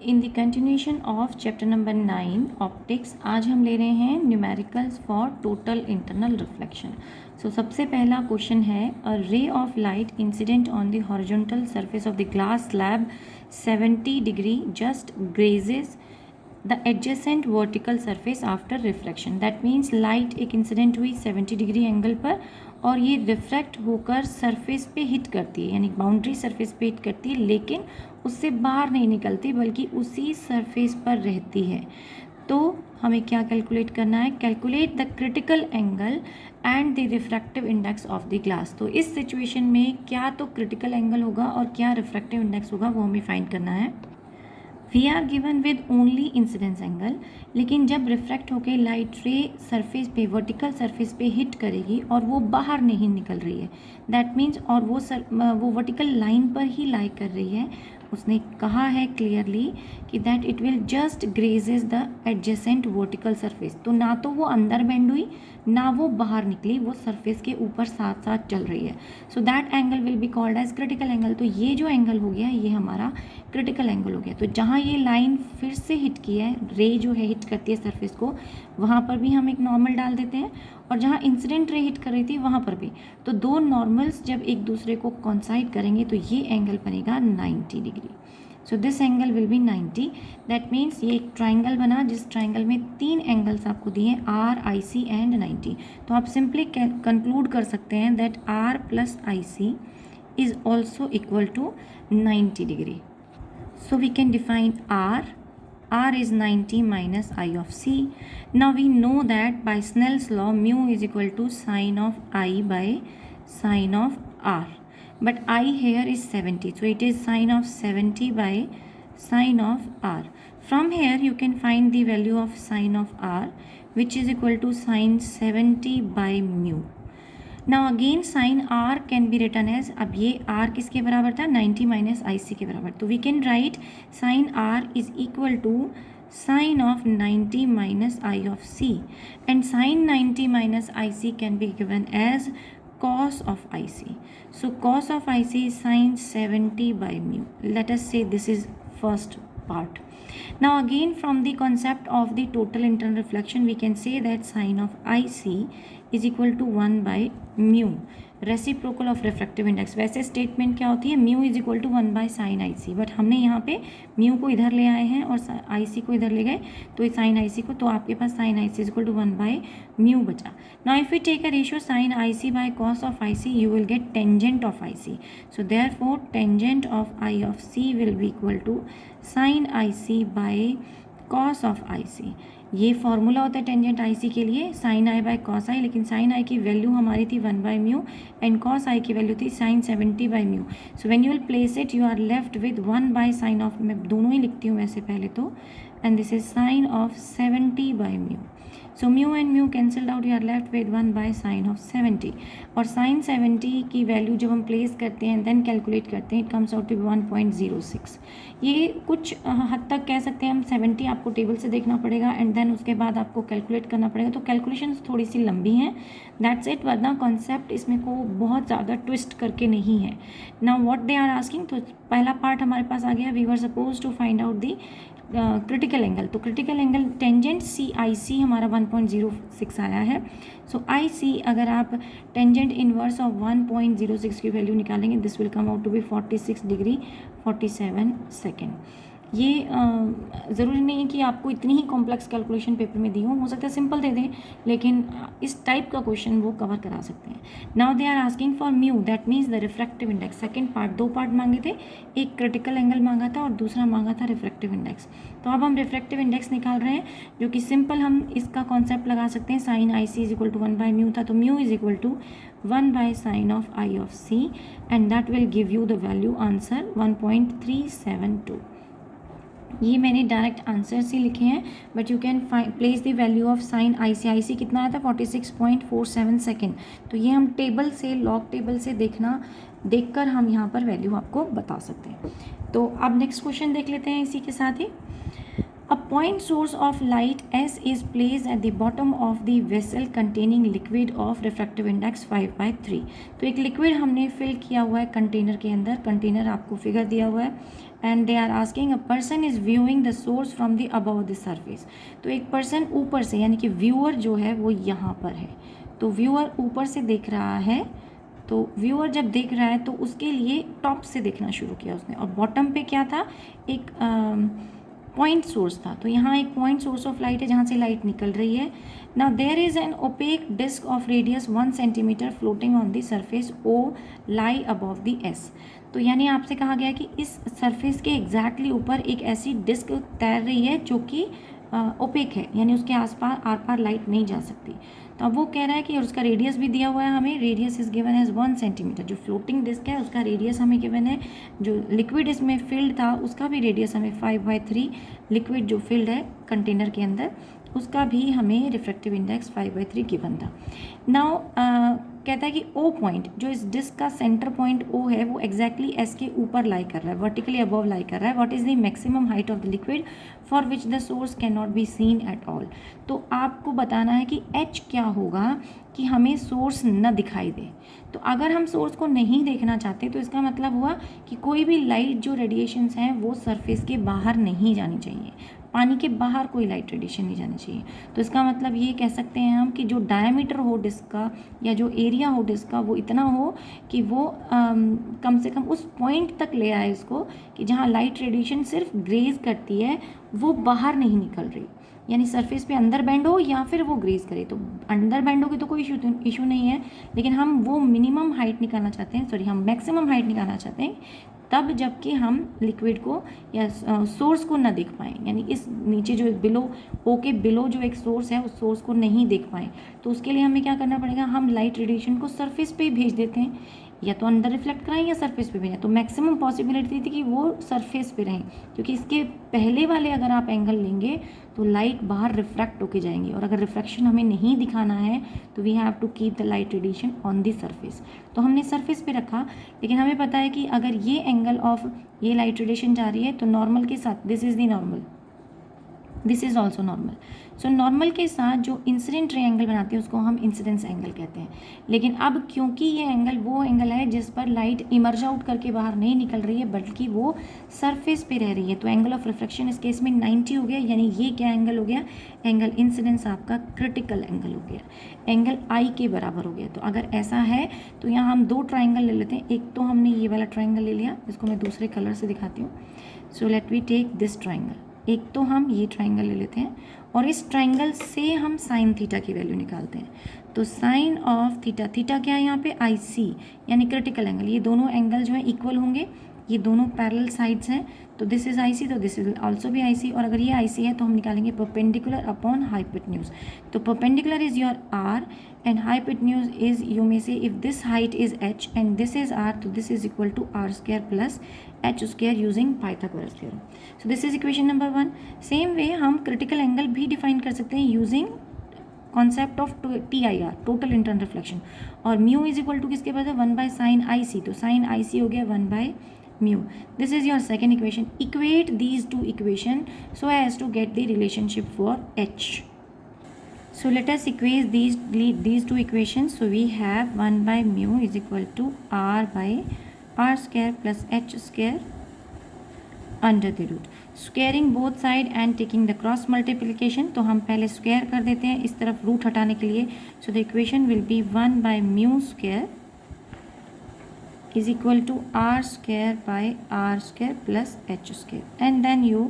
In the continuation of chapter number 9 optics, आज हम ले रहे हैं numericals for total internal reflection. So सबसे पहला क्वेश्चन है, a ray of light incident on the horizontal surface of the glass slab 70 degree just grazes the adjacent vertical surface after reflection. That means light एक incident हुई 70 degree angle पर और ये refract होकर surface पे hit करती है, यानी बाउंड्री सरफेस पे हिट करती है, लेकिन उससे बाहर नहीं निकलती बल्कि उसी सरफेस पर रहती है। तो हमें क्या कैलकुलेट करना है? Calculate the critical angle and the refractive index of the glass. तो इस सिचुएशन में क्या तो क्रिटिकल एंगल होगा और क्या रिफ्रैक्टिव इंडेक्स होगा, वो हमें फाइंड करना है। We are given with only incidence angle, लेकिन जब रिफ्रैक्ट होकर लाइट रे सरफेस पे, वर्टिकल सरफेस पे हिट करेगी और वो बाहर नहीं निकल रही है, दैट मीन्स और वो वर्टिकल लाइन पर ही लाई कर रही है, उसने कहा है क्लियरली कि that it will just grazes the adjacent vertical surface. तो ना तो वो अंदर बेंड हुई ना वो बाहर निकली, वो सरफेस के ऊपर साथ साथ चल रही है। So that angle will be called as critical angle. तो ये जो एंगल हो गया ये हमारा क्रिटिकल एंगल हो गया। तो जहाँ ये लाइन फिर से हिट की है, रे जो है हिट करती है सरफेस को, वहाँ पर भी हम एक नॉर्मल डाल देते हैं और जहाँ इंसिडेंट रे हिट कर रही थी वहाँ पर भी। तो दो नॉर्मल्स जब एक दूसरे को कॉन्साइड करेंगे तो ये एंगल बनेगा 90 degree. So this angle will B 90। That means ये एक ट्राइंगल बना जिस ट्राइंगल में तीन एंगल्स आपको दिए हैं, आर, आई सी एंड 90। तो आप सिंपली कंक्लूड कर सकते हैं that r plus i C is also equal to 90 degree. So we can define R. R is 90 minus I of C. Now we know that by Snell's law mu is equal to sine of I by sine of R. But I here is 70. So it is sine of 70 by sine of R. From here you can find the value of sine of R, which is equal to sine 70 by mu. Now again sine r can be return as, अब ये are किसके बराबर था? 90 minus I सी के बराबर। तो we can write sine R is equal to sine of 90 minus I of C, and sine 90 minus I C can be given as cos of IC. So cos of IC is sin 70 by mu. Let us say this is first part. Now again from the concept of the total internal reflection we can say that sin of IC is equal to 1 by mu, reciprocal of refractive index. वैसे statement क्या होती है? Mu is equal to 1 by sine I c, but हमने यहाँ पे mu को इधर ले आए हैं और आई सी को इधर ले गए, तो साइन आई सी को, तो आपके पास sine I C is equal to 1 by mu बचा। Now if you take a ratio sine I C by cos of I C, you will get tangent of I C. So therefore tangent of I of C will be equal to sine I C by cos of I C. ये formula होता है tangent I सी के लिए, sine I by cos I, लेकिन sign i की value हमारी थी 1 by mu and cos i की वैल्यू थी sine 70 by mu. So when you will place it you are left with 1 by sine of, मैं दोनों ही लिखती हूँ वैसे पहले तो, and this is sine of 70 by mu. So mu and mu cancelled out, you are left with 1 by sine of 70, और sign 70 की वैल्यू जब हम प्लेस करते हैं देन कैलकुलेट करते हैं, इट कम्स आउट टू 1.06। ये कुछ हद तक कह सकते हैं हम 70 आपको टेबल से देखना पड़ेगा एंड देन उसके बाद आपको कैलकुलेट करना पड़ेगा, तो कैलकुलेशंस थोड़ी सी लंबी हैं, दैट्स इट, वरना कॉन्सेप्ट इसमें को बहुत ज़्यादा ट्विस्ट करके नहीं है। Now what they are asking, तो पहला पार्ट हमारे पास आ गया, we were suppose to find out the critical angle. तो critical angle tangent c i c हमारा 1.06 आया है। सो आई सी अगर आप टेंजेंट इनवर्स ऑफ 1.06 की वैल्यू निकालेंगे, this will come out to be 46 degree 47 second. ये ज़रूरी नहीं है कि आपको इतनी ही कॉम्प्लेक्स कैलकुलेशन पेपर में दी हो सकता है सिंपल दे दें, लेकिन इस टाइप का क्वेश्चन वो कवर करा सकते हैं। Now they are asking for mu, that means the refractive index. Second part, दो पार्ट मांगे थे, एक क्रिटिकल एंगल मांगा था और दूसरा मांगा था रिफ्रैक्टिव इंडेक्स। तो अब हम रिफ्रैक्टिव इंडेक्स निकाल रहे हैं, जो कि सिंपल हम इसका कॉन्सेप्ट लगा सकते हैं, sine I C is equal to 1 by mu था, तो mu is equal to 1 by sine of I of C, and that will give you the value answer 1.372। ये मैंने डायरेक्ट आंसर से लिखे हैं, but you can place the value of sine I c कितना आया था? 46.47 सेकेंड। तो ये हम टेबल से, लॉग टेबल से देखकर हम यहाँ पर वैल्यू आपको बता सकते हैं। तो अब नेक्स्ट क्वेश्चन देख लेते हैं इसी के साथ ही। A point source of light S is placed at the bottom of the vessel containing liquid of refractive index 5/3. तो एक लिक्विड हमने फिल किया हुआ है कंटेनर के अंदर, कंटेनर आपको फिगर दिया हुआ है, and they are asking a person is viewing the source from the above the surface. तो एक पर्सन ऊपर से, यानी कि व्यूअर जो है वो यहाँ पर है, तो व्यूअर ऊपर से देख रहा है, तो व्यूअर जब देख रहा है तो उसके लिए टॉप से देखना शुरू किया उसने, और बॉटम पे क्या था, एक पॉइंट सोर्स था। तो यहाँ एक पॉइंट सोर्स ऑफ लाइट है जहाँ से लाइट निकल रही है। Now there is an opaque disc of radius 1 centimetre floating on the surface O lie above the S. तो यानी आपसे कहा गया कि इस सरफेस के एग्जैक्टली ऊपर एक ऐसी डिस्क तैर रही है जो कि ओपेक है, यानी उसके आसपास आर पार लाइट नहीं जा सकती। तो अब वो कह रहा है कि, और उसका रेडियस भी दिया हुआ है हमें, radius is given as 1 centimetre. जो फ्लोटिंग डिस्क है उसका रेडियस हमें गिवन है, जो लिक्विड इसमें फिल्ड था उसका भी रेडियस हमें 5/3, लिक्विड जो फिल्ड है कंटेनर के अंदर उसका भी हमें रिफ्रैक्टिव इंडेक्स 5/3 गिवन था। नाउ कहता है कि ओ पॉइंट, जो इस डिस्क का सेंटर पॉइंट ओ है, वो एग्जैक्टली एस के ऊपर लाई कर रहा है, वर्टिकली अबव लाई कर रहा है। What is the maximum height of the liquid for which the source can not be seen at all. तो आपको बताना है कि एच क्या होगा कि हमें सोर्स न दिखाई दे। तो अगर हम सोर्स को नहीं देखना चाहते तो इसका मतलब हुआ कि कोई भी लाइट जो रेडिएशंस हैं वो सरफेस के बाहर नहीं जानी चाहिए, पानी के बाहर कोई लाइट रेडिएशन नहीं जानी चाहिए। तो इसका मतलब ये कह सकते हैं हम कि जो डायमीटर हो डिस्क का या जो एरिया हो डिस्क का वो इतना हो कि वो कम से कम उस पॉइंट तक ले आए इसको कि जहाँ लाइट रेडिएशन सिर्फ ग्रेज करती है, वो बाहर नहीं निकल रही, यानी सरफेस पे अंदर बेंड हो या फिर वो ग्रेज करे। तो अंदर बेंड होगी तो कोई इशू नहीं है, लेकिन हम वो मिनिमम हाइट निकालना चाहते हैं, हम मैक्सिमम हाइट निकालना चाहते हैं तब जबकि हम लिक्विड को या सोर्स को ना देख पाएँ, यानी इस नीचे जो बिलो ओ के बिलो जो एक सोर्स है उस सोर्स को नहीं देख पाएँ। तो उसके लिए हमें क्या करना पड़ेगा, हम लाइट रेडिएशन को सरफेस पे ही भेज देते हैं, या तो अंदर रिफ्लेक्ट कराएं या सरफेस पे भेजें। तो मैक्सिमम पॉसिबिलिटी थी कि वो सरफेस पे रहें, क्योंकि इसके पहले वाले अगर आप एंगल लेंगे तो लाइट बाहर रिफ्रैक्ट होके जाएंगी, और अगर रिफ्रैक्शन हमें नहीं दिखाना है तो we have to keep the light radiation on the surface. तो हमने सरफेस पे रखा, लेकिन हमें पता है कि अगर ये एंगल ऑफ ये लाइट रेडिएशन जा रही है तो नॉर्मल के साथ, this is the normal, this is also normal. So normal के साथ जो इंसिडेंट रे एंगल बनाते हैं उसको हम इंसिडेंस एंगल कहते हैं। लेकिन अब क्योंकि ये एंगल वो एंगल है जिस पर लाइट इमर्ज आउट करके बाहर नहीं निकल रही है बल्कि वो सरफेस पे रह रही है, तो एंगल ऑफ रिफ्लेक्शन इस केस में 90 हो गया, यानी ये क्या एंगल हो गया, एंगल इंसिडेंस आपका क्रिटिकल एंगल हो गया, एंगल आई के बराबर हो गया। तो अगर ऐसा है तो यहाँ हम दो ट्राइंगल ले लेते हैं। एक तो हमने ये वाला ट्राइंगल ले लिया, इसको मैं दूसरे कलर से दिखाती हूँ। So let we take this triangle. एक तो हम ये ट्राइंगल ले लेते हैं और इस ट्राइंगल से हम साइन थीटा की वैल्यू निकालते हैं। तो साइन ऑफ थीटा, थीटा क्या है यहाँ पे, आई सी, यानी क्रिटिकल एंगल। ये दोनों एंगल जो है इक्वल होंगे, ये दोनों पैरेलल साइड्स हैं, तो दिस इज आई सी, तो दिस इज ऑल्सो भी आई सी। और अगर ये आई सी है तो हम निकालेंगे परपेंडिकुलर अपॉन हाइपोटेन्यूज। तो perpendicular is your r and hypotenuse is, you may say if this height is h and this is r, तो this is equal to r square plus h square using Pythagoras theorem. So this is equation number 1। Same way हम critical angle भी define कर सकते हैं using concept of TIR, total internal reflection. और mu is equal to किसके पास है, 1 by sine आई सी, तो sign आई सी हो गया 1 by mu. This is your second equation. Equate these two equations so as to get the relationship for H. So let us equate these two equations. So we have 1 by mu is equal to R by R square plus H square under the root. Squaring both side and taking the cross multiplication. तो हम पहले square कर देते हैं इस तरफ root हटाने के लिए. So the equation will be 1 by mu square is equal to R square by R square plus H square, and then you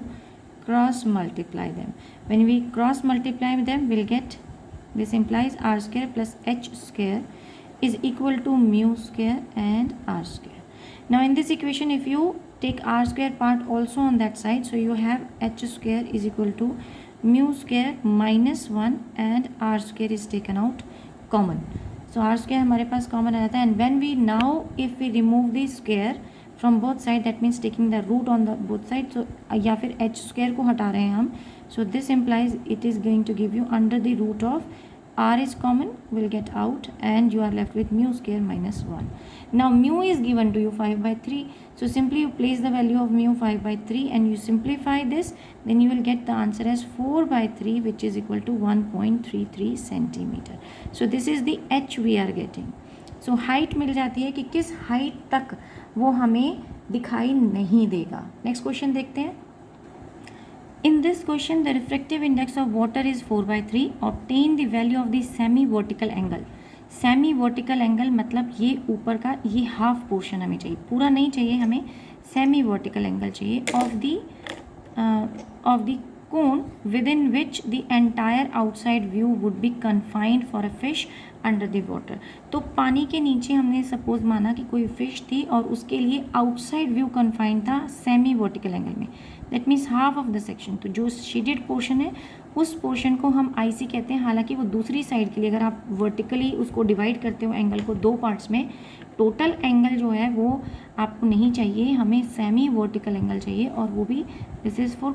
cross multiply them. When we cross multiply them, we'll get, this implies R square plus H square is equal to mu square and R square. Now in this equation, if you take R square part also on that side, so you have H square is equal to mu square minus 1 and R square is taken out common. So R square हमारे पास common आ जाता है, and when we now if we remove the square from both side, that means taking the root on the both side, so या फिर h square को हटा रहे हैं हम, so this implies it is going to give you under the root of r is common, will get out, and you are left with mu square minus 1. Now mu is given to you 5 by 3, so simply you place the value of mu 5 by 3 and you simplify this, then you will get the answer as 4 by 3, which is equal to 1.33 centimeter. So this is the h we are getting. So height मिल जाती है कि किस height तक वो हमें दिखाई नहीं देगा. नेक्स्ट क्वेश्चन देखते हैं. In this question, the refractive index of water is 4 by 3. Obtain the value of the semi-vertical angle. Semi-vertical angle मतलब ये ऊपर का ये हाफ पोर्शन हमें चाहिए, पूरा नहीं चाहिए हमें, semi-vertical angle चाहिए of the cone within which the entire outside view would be confined for a fish under the water. तो पानी के नीचे हमने सपोज माना कि कोई फिश थी और उसके लिए आउटसाइड व्यू कन्फाइंड था सेमी वर्टिकल एंगल में. That means half of the section. तो जो शेडेड पोर्शन है उस पोर्शन को हम आईसी कहते हैं. हालांकि वो दूसरी साइड के लिए अगर आप वर्टिकली उसको डिवाइड करते हो एंगल को दो पार्ट्स में, टोटल एंगल जो है वो आपको नहीं चाहिए, हमें सेमी वर्टिकल एंगल चाहिए, और वो भी दिस इज़ फॉर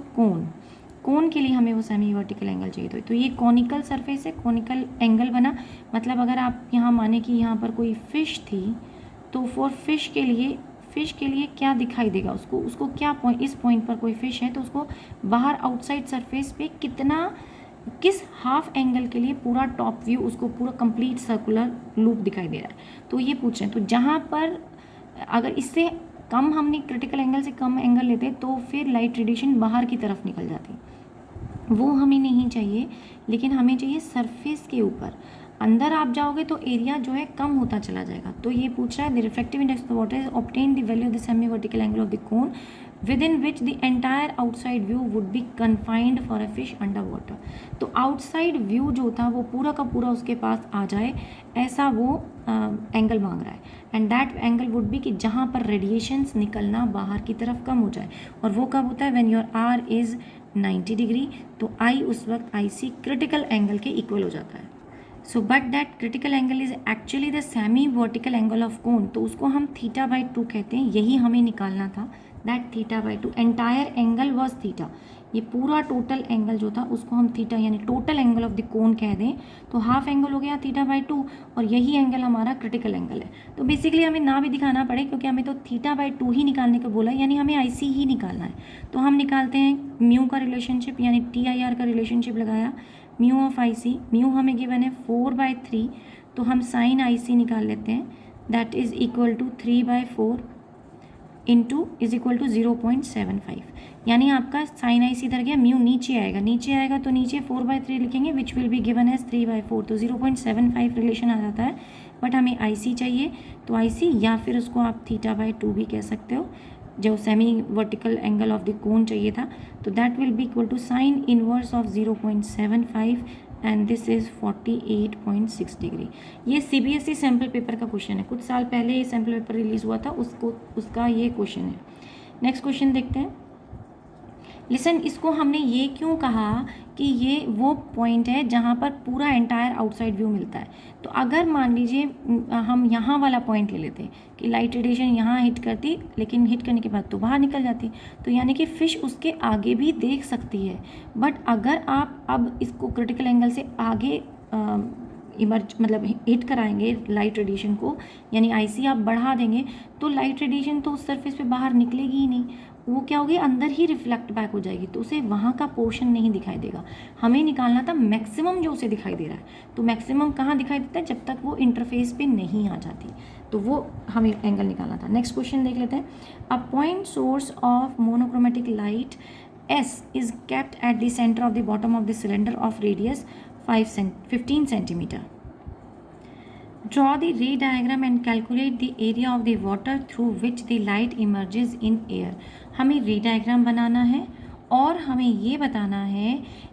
कोन के लिए हमें वो सेमी वर्टिकल एंगल चाहिए. तो ये कॉनिकल सरफेस है, कॉनिकल एंगल बना. मतलब अगर आप यहाँ माने कि यहाँ पर कोई फिश थी, तो फॉर फिश के लिए क्या दिखाई देगा उसको क्या पॉइंट, इस पॉइंट पर कोई फिश है तो उसको बाहर आउटसाइड सरफेस पे किस हाफ एंगल के लिए पूरा टॉप व्यू उसको पूरा कंप्लीट सर्कुलर लूप दिखाई दे रहा है. तो ये पूछ रहे हैं. तो जहाँ पर अगर इससे कम हमने क्रिटिकल एंगल से कम एंगल लेते तो फिर लाइट रेडिएशन बाहर की तरफ निकल जाती, वो हमें नहीं चाहिए. लेकिन हमें चाहिए सरफेस के ऊपर. अंदर आप जाओगे तो एरिया जो है कम होता चला जाएगा. तो ये पूछ रहा है the refractive index of water is obtain the value of the semi vertical angle of the cone with in which the entire outside view would be confined for a fish under water. तो outside view जो था वो पूरा का पूरा उसके पास आ जाए, ऐसा वो एंगल मांग रहा है. And that angle would be कि जहाँ पर रेडिएशंस निकलना बाहर की तरफ कम हो जाए. और वो कब होता है? When your R is 90 degree. तो आई उस वक्त आई सी क्रिटिकल एंगल के इक्वल हो जाता है. So but that critical angle is actually the semi vertical angle of cone. तो उसको हम थीटा बाई 2 कहते हैं. यही हमें निकालना था, that theta by 2. Entire angle was theta. ये पूरा टोटल एंगल जो था उसको हम थीटा यानी टोटल एंगल ऑफ द कोन कह दें. तो हाफ एंगल हो गया थीटा बाई 2 और यही एंगल हमारा क्रिटिकल एंगल है. तो बेसिकली हमें ना भी दिखाना पड़े क्योंकि हमें तो थीटा बाई 2 ही निकालने को बोला, यानी हमें आईसी ही निकालना है. तो हम निकालते हैं म्यू का रिलेशनशिप यानी TIR का रिलेशनशिप लगाया. म्यू ऑफ आईसी, म्यू हमें गिवन है 4 बाई 3, तो हम साइन आईसी निकाल लेते हैं. That is equal to 3 by 4 into is equal to 0.75. यानी आपका साइन आई सी इधर गया, म्यू नीचे आएगा तो नीचे 4 बाई 3 लिखेंगे which will be given as 3 by 4. तो 0.75 रिलेशन आ जाता है. बट हमें आई सी चाहिए, तो आई सी या फिर उसको आप थीटा बाई 2 भी कह सकते हो. जो semi vertical angle of the cone चाहिए था, तो that will be equal to sine inverse of 0.75 and this is 48.6 degree. ये CBSE सैम्पल पेपर का क्वेश्चन है. कुछ साल पहले ये सैम्पल पेपर रिलीज़ हुआ था, उसका ये क्वेश्चन है. नेक्स्ट क्वेश्चन देखते हैं. लिसन, इसको हमने ये क्यों कहा कि ये वो पॉइंट है जहाँ पर पूरा एंटायर आउटसाइड व्यू मिलता है. तो अगर मान लीजिए हम यहाँ वाला पॉइंट ले लेते कि लाइट रेडिएशन यहाँ हिट करती, लेकिन हिट करने के बाद तो बाहर निकल जाती, तो यानी कि फ़िश उसके आगे भी देख सकती है. बट अगर आप अब इसको क्रिटिकल एंगल से आगे मतलब हिट कराएंगे लाइट रेडिएशन को, यानी आईसी आप बढ़ा देंगे, तो लाइट रेडिएशन तो उस सरफेस पे बाहर निकलेगी ही नहीं, वो क्या होगी, अंदर ही रिफ्लेक्ट बैक हो जाएगी, तो उसे वहाँ का पोर्शन नहीं दिखाई देगा. हमें निकालना था मैक्सिमम जो उसे दिखाई दे रहा है. तो मैक्सिमम कहाँ दिखाई देता है? जब तक वो इंटरफेस पे नहीं आ जाती, तो वो हमें एंगल निकालना था. नेक्स्ट क्वेश्चन देख लेते हैं. A point source of monochromatic light S is kept at the center of the bottom of the cylinder of radius 15 centimeter. Draw the ray diagram and calculate the area of the water through which the light emerges in air. हमें रे diagram बनाना है और हमें ये बताना है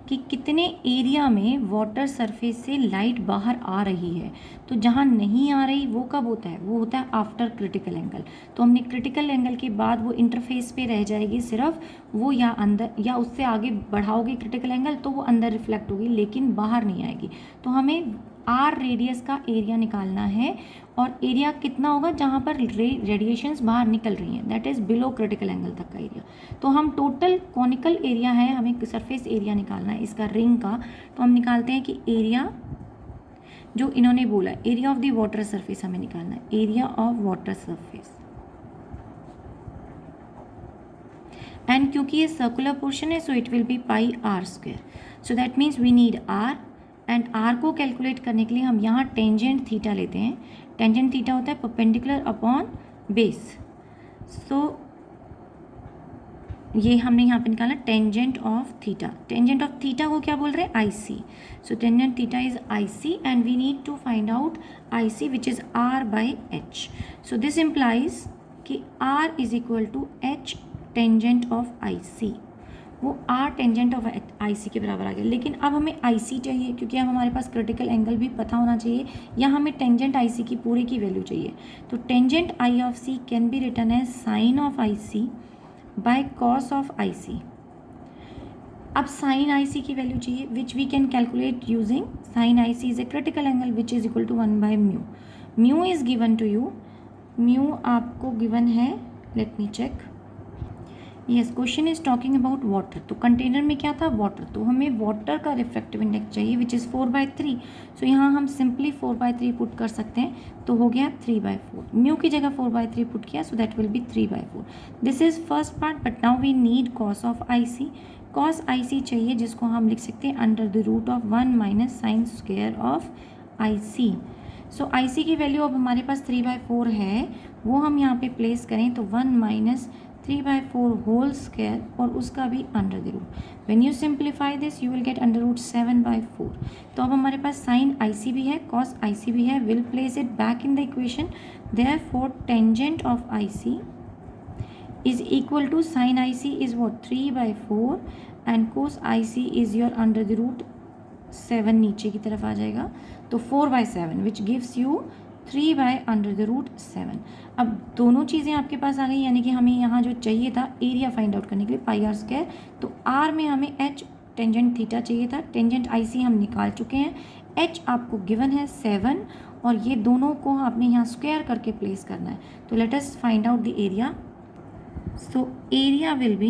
कि कितने एरिया में वाटर सरफेस से लाइट बाहर आ रही है. तो जहाँ नहीं आ रही वो कब होता है? वो होता है आफ्टर क्रिटिकल एंगल. तो हमने क्रिटिकल एंगल के बाद वो इंटरफेस पे रह जाएगी सिर्फ वो, या अंदर या उससे आगे बढ़ाओगे क्रिटिकल एंगल तो वो अंदर रिफ्लेक्ट होगी लेकिन बाहर नहीं आएगी. तो हमें आर रेडियस का एरिया निकालना है और एरिया कितना होगा जहाँ पर रेडिएशंस बाहर निकल रही हैं, that is below critical angle तक का एरिया. तो हम टोटल कॉनिकल एरिया है, हमें सरफेस एरिया निकालना है इसका रिंग का. तो हम निकालते हैं कि एरिया जो इन्होंने बोला area of the water surface हमें निकालना है, area of water surface. And क्योंकि ये सर्कुलर पोर्शन है so it will be pi R square. So that means we need R, and R को कैलकुलेट करने के लिए हम यहाँ टेंजेंट थीटा लेते हैं। टेंजेंट थीटा होता है परपेंडिकुलर अपॉन बेस। सो ये हमने यहाँ पे निकाला tangent of theta. Tangent of theta को क्या बोल रहे हैं, i C. So tangent theta is i c and we need to find out i c which is r by h. So this implies कि r is equal to h tangent of I c, वो r tangent of आई सी के बराबर आ गया। लेकिन अब हमें आई c चाहिए क्योंकि अब हमारे पास क्रिटिकल एंगल भी पता होना चाहिए, या हमें टेंजेंट आई सी की पूरे की वैल्यू चाहिए। तो tangent i of c can be written as sine of I C by cos of I c. अब साइन आई सी की वैल्यू चाहिए which we can calculate using sine I C is a critical angle which is equal to 1 by mu. Mu is given to you, mu आपको given है, let me check. Yes, question is talking about water. तो container में क्या था, water, तो हमें water का refractive index चाहिए विच इज़ 4/3। सो यहाँ हम सिंपली 4/3 पुट कर सकते हैं, तो हो गया 3/4। म्यू की जगह 4/3 पुट किया, so that will be 3/4। This is first part, but now we need cos of I c. Cos i c चाहिए जिसको हम लिख सकते हैं under the root of 1 minus sine square of I C. So i c की value अब हमारे पास 3/4 है, वो हम यहाँ पे प्लेस करें तो 1 माइनस 3/4 होल स्क्वायर और उसका भी under the root. When you simplify this you will get under root 7/4। तो अब हमारे पास साइन आई सी भी है, कॉस आई सी भी है, will place it back in the equation. Therefore tangent of I C is equal to sin IC is what 3/4 and cos IC is your under the root 7 नीचे की तरफ आ जाएगा, तो 4/7 which gives you 3/√7। अब दोनों चीज़ें आपके पास आ गई, यानी कि हमें यहाँ जो चाहिए था एरिया फाइंड आउट करने के लिए पाई आर स्क्वायर, तो आर में हमें एच टेंजेंट थीटा चाहिए था, टेंजेंट आई सी हम निकाल चुके हैं, एच आपको गिवन है 7 और ये दोनों को आपने यहाँ स्क्वायर करके प्लेस करना है। तो let us find out the area. So area will be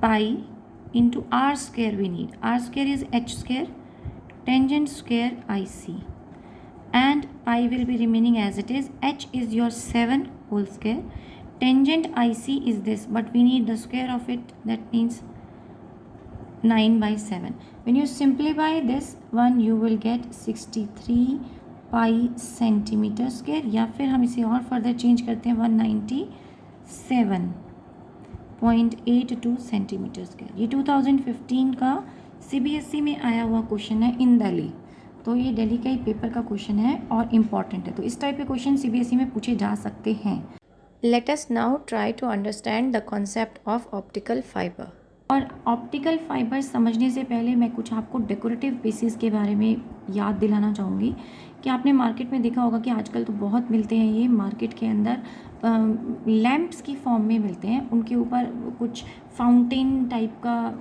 pi into r square we need. R square is h square, tangent square IC, and pi will be remaining as it is. H is your 7 whole square. Tangent IC is this, but we need the square of it. That means 9/7. When you simplify this one, you will get 63 pi centimeter square, या फिर हम इसे और further change करते हैं 197.82 centimetre square. ये 2015 का CBSE में आया हुआ क्वेश्चन है इन दिल्ली, तो ये दिल्ली का ही पेपर का क्वेश्चन है और इम्पॉर्टेंट है, तो इस टाइप के क्वेश्चन CBSE में पूछे जा सकते हैं। Let us now try to understand the concept of optical fibre. और ऑप्टिकल फाइबर समझने से पहले मैं कुछ आपको डेकोरेटिव पीसेस के बारे में याद दिलाना चाहूँगी कि आपने मार्केट में देखा होगा कि आजकल तो बहुत मिलते हैं, ये मार्केट के अंदर लैंप्स की फॉर्म में मिलते हैं, उनके ऊपर कुछ फाउंटेन टाइप का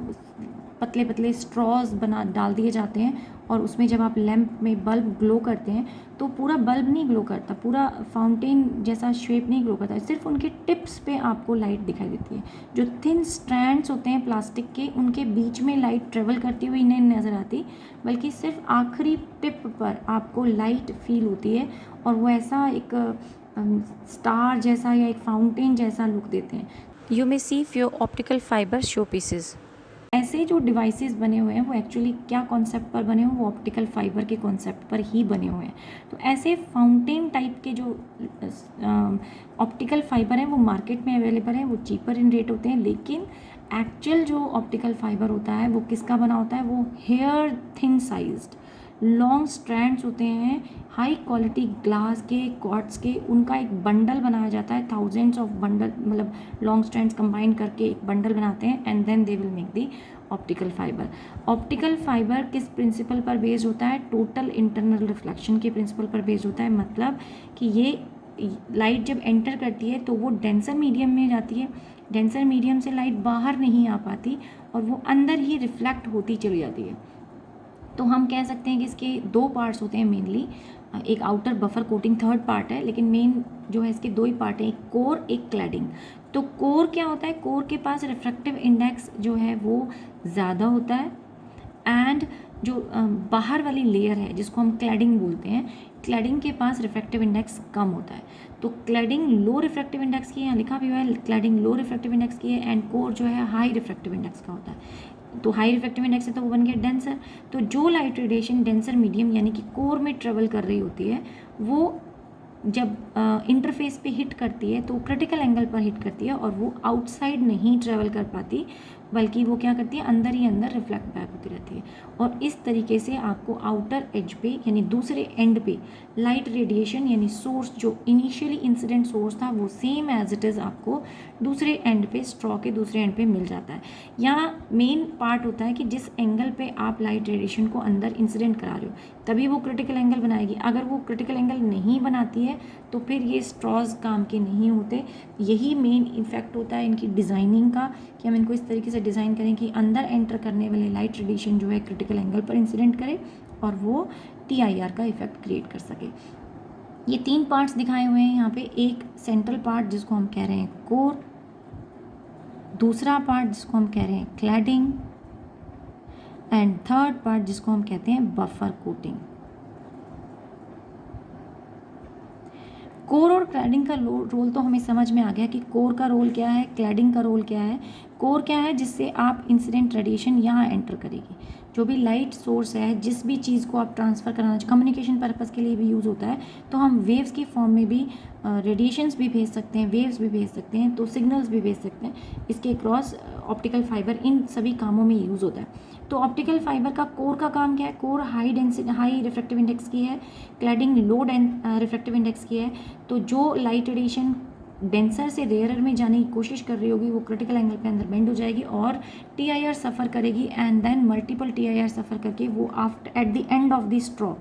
पतले पतले स्ट्रॉज डाल दिए जाते हैं और उसमें जब आप लैंप में बल्ब ग्लो करते हैं तो पूरा बल्ब नहीं ग्लो करता, पूरा फाउंटेन जैसा शेप नहीं ग्लो करता, सिर्फ उनके टिप्स पे आपको लाइट दिखाई देती है। जो थिन स्ट्रैंड्स होते हैं प्लास्टिक के, उनके बीच में लाइट ट्रेवल करती हुई नहीं नज़र आती, बल्कि सिर्फ आखिरी टिप पर आपको लाइट फील होती है और वो ऐसा एक स्टार जैसा या एक फाउंटेन जैसा लुक देते हैं। You may see few optical fiber showpieces. ऐसे जो डिवाइसेस बने हुए हैं वो एक्चुअली क्या कॉन्सेप्ट पर बने हुए, वो ऑप्टिकल फाइबर के कॉन्सेप्ट पर ही बने हुए हैं। तो ऐसे फाउंटेन टाइप के जो ऑप्टिकल फाइबर हैं वो मार्केट में अवेलेबल हैं, वो चीपर इन रेट होते हैं, लेकिन एक्चुअल जो ऑप्टिकल फाइबर होता है वो किसका बना होता है, वो hair thin sized long strands होते हैं, हाई क्वालिटी ग्लास के क्वार्ट्स के, उनका एक बंडल बनाया जाता है, थाउजेंड्स ऑफ बंडल, मतलब लॉन्ग स्ट्रैंड्स कंबाइन करके एक बंडल बनाते हैं and then they will make the optical fibre. Optical fibre किस प्रिंसिपल पर बेस्ड होता है, टोटल इंटरनल रिफ्लेक्शन के प्रिंसिपल पर बेस्ड होता है। मतलब कि ये लाइट जब एंटर करती है तो वो डेंसर मीडियम में जाती है, डेंसर मीडियम से लाइट बाहर नहीं आ पाती और वो अंदर ही रिफ्लेक्ट होती चली जाती है। तो हम कह सकते हैं कि इसके दो पार्ट्स होते हैं मेनली, एक outer buffer coating third part है, लेकिन मेन जो है इसके दो ही पार्ट हैं, एक कोर एक क्लैडिंग। तो कोर क्या होता है, कोर के पास रिफ्रैक्टिव इंडेक्स जो है वो ज़्यादा होता है एंड जो बाहर वाली लेयर है जिसको हम क्लैडिंग बोलते हैं, क्लैडिंग के पास रिफ्रैक्टिव इंडेक्स कम होता है। तो क्लैडिंग लो रिफ्रैक्टिव इंडेक्स की है, यहाँ लिखा भी हुआ है क्लैडिंग लो रिफ्रैक्टिव इंडेक्स की है, एंड कोर जो है हाई रिफ्रैक्टिव इंडेक्स का होता है। तो हाई रिफ्रैक्टिव इंडेक्स है तो वो बन गया डेंसर। तो जो लाइट रेडिएशन डेंसर मीडियम यानी कि कोर में ट्रेवल कर रही होती है, वो जब इंटरफेस पे हिट करती है तो क्रिटिकल एंगल पर हिट करती है और वो आउटसाइड नहीं ट्रेवल कर पाती, बल्कि वो क्या करती है, अंदर ही अंदर रिफ्लेक्ट बैक होती रहती है। और इस तरीके से आपको आउटर एज पे यानी दूसरे एंड पे लाइट रेडिएशन यानी सोर्स जो इनिशियली इंसिडेंट सोर्स था वो सेम एज इट इज़ आपको दूसरे एंड पे, स्ट्रॉ के दूसरे एंड पे मिल जाता है। यहाँ मेन पार्ट होता है कि जिस एंगल पे आप लाइट रेडिएशन को अंदर इंसिडेंट करा रहे हो तभी वो क्रिटिकल एंगल बनाएगी। अगर वो क्रिटिकल एंगल नहीं बनाती है तो फिर ये स्ट्रॉज काम के नहीं होते। यही मेन इफेक्ट होता है इनकी डिज़ाइनिंग का कि हम इनको इस तरीके से डिज़ाइन करें कि अंदर एंटर करने वाले लाइट रेडिएशन जो है क्रिटिकल एंगल पर इंसिडेंट करे और वो TIR का इफेक्ट क्रिएट कर सके। ये 3 पार्ट्स दिखाए हुए हैं यहाँ पे, एक सेंट्रल पार्ट जिसको हम कह रहे हैं कोर, दूसरा पार्ट जिसको हम कह रहे हैं क्लैडिंग, एंड थर्ड पार्ट जिसको हम कहते हैं बफर कोटिंग। कोर और क्लैडिंग का रोल तो हमें समझ में आ गया कि कोर का रोल क्या है, क्लैडिंग का रोल क्या है। कोर क्या है, जिससे आप इंसिडेंट रेडिएशन यहाँ एंटर करेगी। जो भी लाइट सोर्स है, जिस भी चीज़ को आप ट्रांसफ़र कराना चाहिए, कम्युनिकेशन पर्पज़ के लिए भी यूज़ होता है, तो हम वेव्स की फॉर्म में भी रेडिएशंस भी भेज सकते हैं, वेव्स भी भेज सकते हैं, तो सिग्नल्स भी भेज सकते हैं। इसके क्रॉस ऑप्टिकल फाइबर इन सभी कामों में यूज़ होता है। तो ऑप्टिकल फाइबर का कोर का काम क्या है, कोर हाई रिफ्रैक्टिव इंडेक्स की है, क्लैडिंग लो रिफ्रैक्टिव इंडेक्स की है। तो जो लाइट रेडिएशन डेंसर से रेयरर में जाने की कोशिश कर रही होगी वो क्रिटिकल एंगल पे अंदर बेंड हो जाएगी और TIR सफ़र करेगी, and then multiple TIR suffer करके वो after at the end of the straw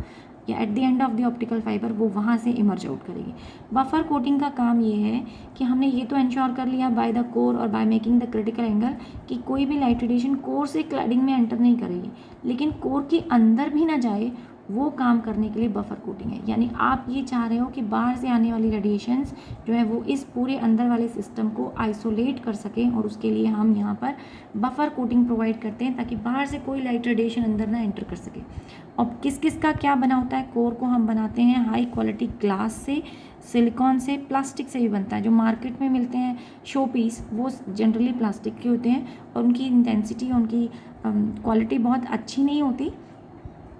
या at the end of the optical fibre वो वहाँ से इमर्ज आउट करेगी। बफर कोटिंग का काम ये है कि हमने ये तो इंश्योर कर लिया बाय द कोर और by making the critical angle कि कोई भी लाइट रेडिएशन कोर से क्लैडिंग में एंटर नहीं करेगी, लेकिन कोर के अंदर भी ना जाए, वो काम करने के लिए बफर कोटिंग है। यानी आप ये चाह रहे हो कि बाहर से आने वाली रेडिएशंस जो है वो इस पूरे अंदर वाले सिस्टम को आइसोलेट कर सकें, और उसके लिए हम यहाँ पर बफर कोटिंग प्रोवाइड करते हैं ताकि बाहर से कोई लाइट रेडिएशन अंदर ना एंटर कर सके। अब किस किस का क्या बना होता है, कोर को हम बनाते हैं हाई क्वालिटी ग्लास से, सिलिकॉन से, प्लास्टिक से भी बनता है। जो मार्केट में मिलते हैं शो पीस वो जनरली प्लास्टिक के होते हैं और उनकी इंटेंसिटी, उनकी क्वालिटी बहुत अच्छी नहीं होती,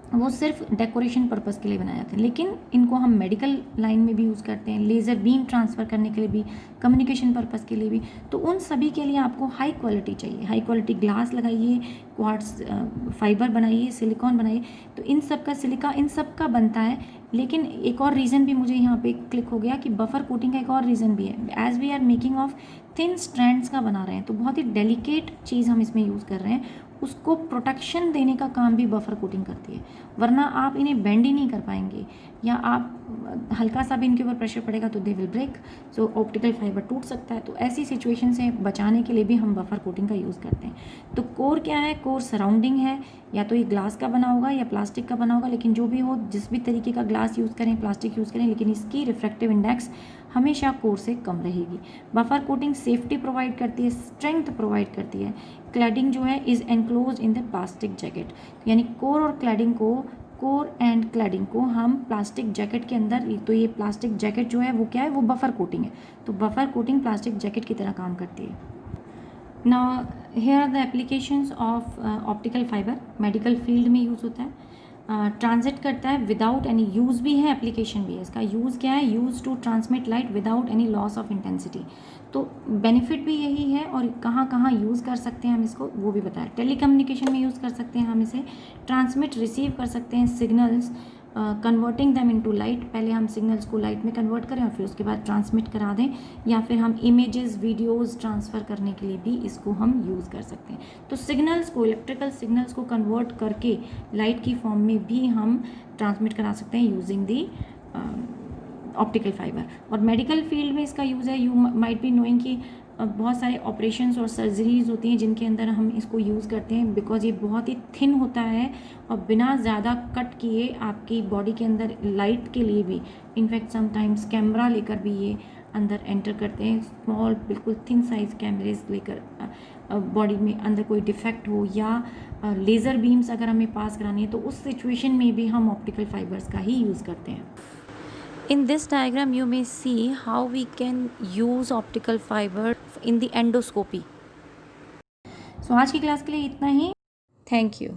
वो सिर्फ डेकोरेशन पर्पज़ के लिए बनाए जाते हैं। लेकिन इनको हम मेडिकल लाइन में भी यूज़ करते हैं, लेज़र बीम ट्रांसफ़र करने के लिए भी, कम्युनिकेशन पर्पज़ के लिए भी। तो उन सभी के लिए आपको हाई क्वालिटी चाहिए, हाई क्वालिटी ग्लास लगाइए, क्वार्ट्ज फाइबर बनाइए, सिलिकॉन बनाइए। तो इन सब का सिलिका इन सब का बनता है। लेकिन एक और रीज़न भी मुझे यहाँ पे क्लिक हो गया कि बफर कोटिंग का एक और रीज़न भी है। As we are making of thin strands का बना रहे हैं तो बहुत ही डेलिकेट चीज़ हम इसमें यूज़ कर रहे हैं, उसको प्रोटेक्शन देने का काम भी बफर कोटिंग करती है। वरना आप इन्हें बेंड ही नहीं कर पाएंगे, या आप हल्का सा भी इनके ऊपर प्रेशर पड़ेगा तो they will break, so optical fibre टूट सकता है। तो ऐसी सिचुएशन से बचाने के लिए भी हम बफर कोटिंग का यूज़ करते हैं। तो कोर क्या है, कोर सराउंडिंग है, या तो ये ग्लास का बना होगा या प्लास्टिक का बना होगा, लेकिन जो भी हो, जिस भी तरीके का ग्लास यूज़ करें, प्लास्टिक यूज़ करें, लेकिन इसकी रिफ्रैक्टिव इंडेक्स हमेशा कोर से कम रहेगी। बफर कोटिंग सेफ्टी प्रोवाइड करती है, स्ट्रेंथ प्रोवाइड करती है। क्लैडिंग जो है is enclose in the plastic jacket, यानी कोर और क्लैडिंग को, कोर एंड क्लैडिंग को हम प्लास्टिक जैकेट के अंदर, तो ये प्लास्टिक जैकेट जो है वो क्या है, वो बफर कोटिंग है। तो बफर कोटिंग प्लास्टिक जैकेट की तरह काम करती है। Now here are the applications of optical fibre. Medical field में यूज़ होता है, ट्रांजिट करता है विदाउट एनी, यूज़ भी है, एप्लीकेशन भी है। इसका यूज़ क्या है, use to transmit light without any loss of intensity. तो बेनिफिट भी यही है, और कहाँ कहाँ यूज़ कर सकते हैं हम इसको वो भी बताया। टेलीकम्युनिकेशन में यूज़ कर सकते हैं हम इसे, ट्रांसमिट रिसीव कर सकते हैं signals, converting them into light. पहले हम सिग्नल्स को लाइट में कन्वर्ट करें और फिर उसके बाद ट्रांसमिट करा दें, या फिर हम इमेजेस, वीडियोस ट्रांसफ़र करने के लिए भी इसको हम यूज़ कर सकते हैं। तो सिग्नल्स को, इलेक्ट्रिकल सिग्नल्स को कन्वर्ट करके लाइट की फॉर्म में भी हम ट्रांसमिट करा सकते हैं यूजिंग दी ऑप्टिकल फाइबर। और मेडिकल फील्ड में इसका यूज़ है, यू माइट बी नोइंग कि बहुत सारे ऑपरेशंस और सर्जरीज होती हैं जिनके अंदर हम इसको यूज़ करते हैं, बिकॉज ये बहुत ही थिन होता है और बिना ज़्यादा कट किए आपकी बॉडी के अंदर लाइट के लिए भी, इनफैक्ट समटाइम्स कैमरा लेकर भी ये अंदर एंटर करते हैं, स्मॉल बिल्कुल थिन साइज कैमरेज लेकर बॉडी में अंदर कोई डिफेक्ट हो या लेज़र बीम्स अगर हमें पास करानी है तो उस सिचुएशन में भी हम ऑप्टिकल फाइबर्स का ही यूज़ करते हैं। In this diagram, you may see how we can use optical fiber in the endoscopy. सो आज की क्लास के लिए इतना ही। Thank you.